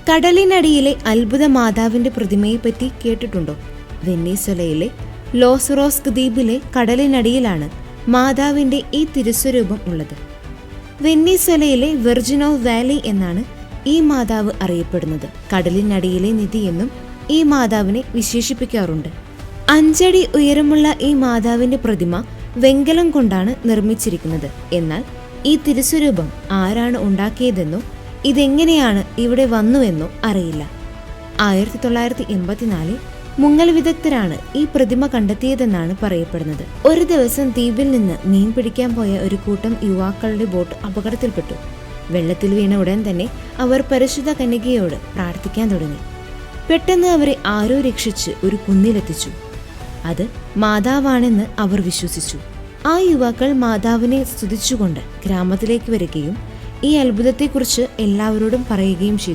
കടലിനടിയിലെ അത്ഭുത മാതാവിന്റെ പ്രതിമയെപ്പറ്റി കേട്ടിട്ടുണ്ടോ? വെനീസ്വലയിലെ ലോസ് ദ്വീപിലെ കടലിനടിയിലാണ് മാതാവിന്റെ ഈ തിരുസ്വരൂപം ഉള്ളത്. വെനീസ്വലയിലെ വെർജിനോ വാലി എന്നാണ് ഈ മാതാവ് അറിയപ്പെടുന്നത്. കടലിനടിയിലെ നിധി എന്നും ഈ മാതാവിനെ വിശേഷിപ്പിക്കാറുണ്ട്. 5 അടി ഉയരമുള്ള ഈ മാതാവിന്റെ പ്രതിമ വെങ്കലം കൊണ്ടാണ് നിർമ്മിച്ചിരിക്കുന്നത്. എന്നാൽ ഈ തിരുസ്വരൂപം ആരാണ് ഉണ്ടാക്കിയതെന്നോ ഇതെങ്ങനെയാണ് ഇവിടെ വന്നുവെന്നോ അറിയില്ല. 1984 മുങ്ങൽ വിദഗ്ധരാണ് ഈ പ്രതിമ കണ്ടെത്തിയതെന്നാണ് പറയപ്പെടുന്നത്. ഒരു ദിവസം ദ്വീപിൽ നിന്ന് മീൻ പിടിക്കാൻ പോയ ഒരു കൂട്ടം യുവാക്കളുടെ ബോട്ട് അപകടത്തിൽപ്പെട്ടു. വെള്ളത്തിൽ വീണ ഉടൻ തന്നെ അവർ പരിശുദ്ധ കന്യകയോട് പ്രാർത്ഥിക്കാൻ തുടങ്ങി. പെട്ടെന്ന് അവരെ ആരോ രക്ഷിച്ച് ഒരു കുന്നിലെത്തിച്ചു. അത് മാതാവാണെന്ന് അവർ വിശ്വസിച്ചു. ആ യുവാക്കൾ മാതാവിനെ സ്തുതിച്ചുകൊണ്ട് ഗ്രാമത്തിലേക്ക് വരികയും ഈ അത്ഭുതത്തെക്കുറിച്ച് എല്ലാവരോടും പറയുകയും ചെയ്തു.